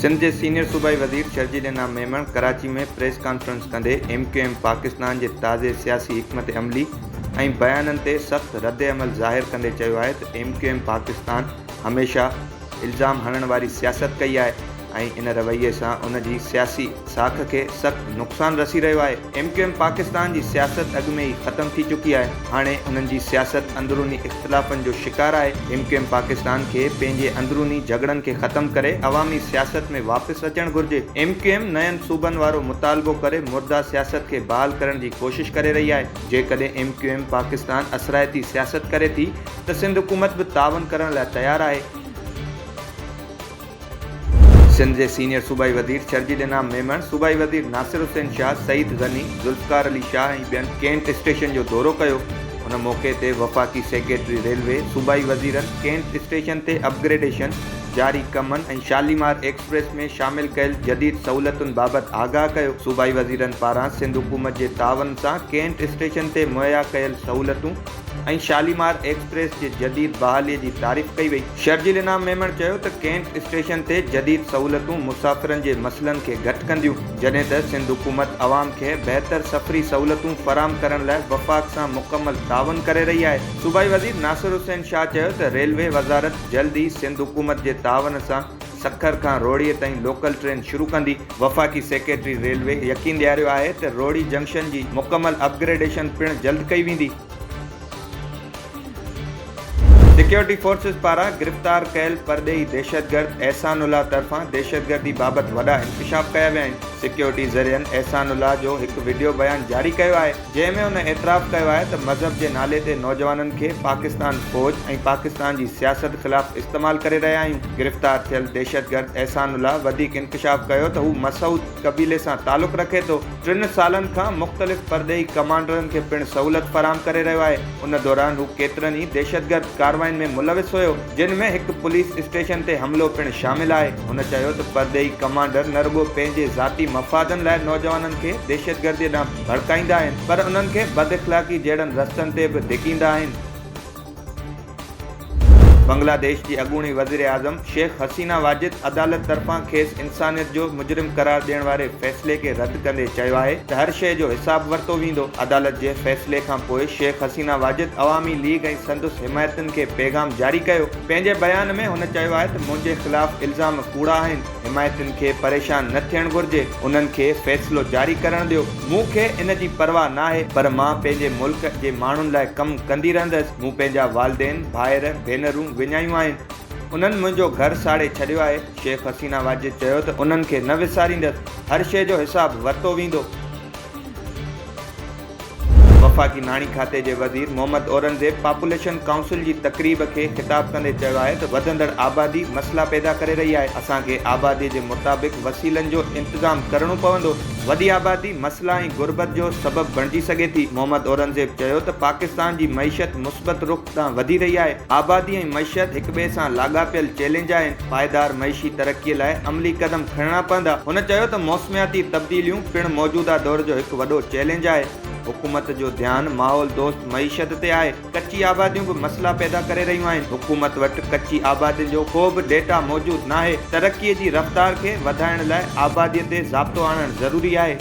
सिंध के सीनियर सूबाई वज़ीर शर्जील इनाम मेमण कराची में प्रेस कॉन्फ्रेंस कंदे MQM पाकिस्तान के ताज़े सियासी हिकमत अमली ऐं बयानन ते सख्त रद्द अमल ज़ाहिर कंदे चयो आहे त MQM पाकिस्तान हमेशा इल्ज़ाम हणण वारी सियासत कई आहे ऐं इन रवैये सां उन जी सियासी साख के सख्त नुक़सान रसी रहियो आहे। MQM पाकिस्तान की सियासत अॻु में ही ख़त्म थी चुकी है। हाणे उन्हनि जी सियासत अंदरूनी इख़्तिलाफ़नि जो शिकार आहे। MQM पाकिस्तान के पंहिंजे अंदरूनी झगड़नि के ख़त्म करे अवामी सियासत में वापस अचणु घुर्जे। MQM नयन सूबनि वारो मुतालबो करे मुर्दा सियासत के बहाल करण जी कोशिश करे रही आहे। जेकॾहिं MQM पाकिस्तान असरायती सियासत करे थी त सिंध हुकूमत भी तावन करण लाइ तैयार आहे। सिंध के सीनियर सूबाई वज़ीर शर्जील इनाम मेमण सूबाई वज़ीर नासिर हुसैन शाह, सईद गनी, जुल्फ़कार अली शाह ऐं ॿियनि कैंट स्टेशन जो दौरो कयो। उन मौक़े ते वफ़ाक़ी सेक्रेटरी रेलवे सूबाई वज़ीरनि कैंट स्टेशन ते अपग्रेडेशन जारी कमनि ऐं शालीमार एक्सप्रेस में शामिल कयल जदीद सहूलतुनि बाबति आगाह कयो। सूबाई वज़ीरनि पारां सिंध हुकूमत जे तावन सां कैंट स्टेशन ते मुहैया कयल सहूलतूं ऐं शालीमार एक्सप्रेस जे जदीद बहाली जी तारीफ़ कई वई। शर्जील इनाम मेमण चयो त कैंट स्टेशन ते जदीद सहूलतूं मुसाफ़िरनि जे मसइलनि खे घटि कंदियूं, जॾहिं त सिंध हुकूमत अवाम खे बहितर सफ़री सहूलतूं फ़राहम करण लाइ वफ़ाक़ सां मुकमल तावन करे रही आहे। सूबाई वज़ीर नासिर हुसैन शाह चयो त रेलवे वज़ारत जल्द ई सिंध हुकूमत जे तावन सां सखर खां रोड़ीअ ताईं लोकल ट्रेन शुरू कंदी। वफ़ाक़ी सेक्रेटरी रेलवे यकीन ॾियारियो आहे त रोड़ी जंक्शन जी मुकमल अपग्रेडेशन पिणु जल्द कई वेंदी। सिक्योरिटी फोर्सेस पारां गिरफ़्तार कयल परदेही दहशतगर्द एहसानुल्लाह तरफ़ां दहशतगर्दी बाबति वॾा इंकशाफ कया विया आहिनि। सिक्योरिटी ज़रियनि एहसानुल्लाह जो हिकु वीडियो बयान जारी कयो आहे, जंहिंमें हुन एतिराफ़ कयो आहे त मज़हब जे नाले ते नौजवाननि खे पाकिस्तान फ़ौज ऐं पाकिस्तान जी सियासत ख़िलाफ़ इस्तेमालु करे रहिया आहियूं। गिरफ़्तार थियल दहशतगर्द एहसानुल्लाह वधीक इंकशाफ कयो त हू मसूद क़बीले सां तालुक़ रखे थो। 3 सालनि खां मुख़्तलिफ़ परदेही कमांडरनि खे पिणु सहूलत फ़राहम करे रहियो आहे। उन दौरान हू केतिरनि ई दहशतगर्द कार्रवाइनि में मुलविस हुयो, जिन में हिकु पुलिस स्टेशन ते हमलो पिणु शामिल आहे। हुन चयो त परदेही कमांडर न रुगो पंहिंजे ज़ाती मफ़ादनि लाइ नौजवाननि खे दहशतगर्दी ॾांहुं भड़काईंदा आहिनि, पर उन्हनि खे बदइख़लाक़ी जहिड़नि रस्तनि ते बि धिकींदा आहिनि। बांग्लादेश की अॻूणी वज़ीर आज़म शेख हसीना वाजिद अदालत तरफ़ां खेसि इंसानियत जो मुजरिम करार ॾियण वारे फ़ैसिले खे रद्द कंदे चयो आहे त हर शइ जो हिसाब वरितो वेंदो। अदालत जे फ़ैसिले खां पोइ शेख हसीना वाजिद अवामी लीग ऐं संदसि हिमायतुनि खे पैगाम जारी कयो। पंहिंजे बयान में हुन चयो आहे त मुंहिंजे ख़िलाफ़ इल्ज़ाम कूड़ा आहिनि, हिमायतुनि खे परेशान न थियणु घुर्जे, उन्हनि खे फ़ैसिलो जारी करणु ॾियो। मूंखे इन जी परवाह न आहे, पर मां पंहिंजे मुल्क जे माण्हुनि लाइ कमु कंदी रहंदसि। मूं पंहिंजा वालिदेन, भाइर, भेनरूं विञायूं आहिनि, उन्हनि मुंहिंजो घर साड़े छॾियो आहे। शेख हसीना वाजिद चयो त उन्हनि खे न विसारींदसि, हर शइ जो हिसाब वरितो वेंदो। वफ़ाक़ी नाणी खाते जे वज़ीर मोहम्मद औरंगज़ेब पॉपुलेशन काउंसिल जी तक़रीब खे ख़िताब कंदे चयो आहे त वधंदड़ आबादी मसला पैदा करे रही आहे। असांखे आबादी जे मुताबिक़ वसीलनि जो इंतज़ाम करणो पवंदो। वॾी आबादी मसला ऐं गुरबत जो सबबु बणिजी सघे थी। मोहम्मद औरंगज़ेब चयो त पाकिस्तान जी मईशत मुस्बत रुख़ ॾांहुं वधी रही आहे। आबादी ऐं मईशत हिक ॿिए सां लाॻापियल चैलेंज आहिनि। पाइदार मईशी तरक़ीअ लाइ अमली क़दम खणणा पवंदा। हुन चयो त मौसमियाती तब्दीलियूं पिणु मौजूदा दौर जो हिकु वॾो चैलेंज आहे। हुकूमत जो ध्यानु माहौल दोस्त मईशत ते आहे। कच्ची आबादियूं बि मसला पैदा करे रहियूं आहिनि। हुकूमत वटि कच्ची आबादियुनि जो को बि डेटा मौजूदु न आहे। तरक़ीअ जी रफ़्तार खे वधाइण लाइ आबादीअ ते ज़ाब्तो आणणु ज़रूरी आहे।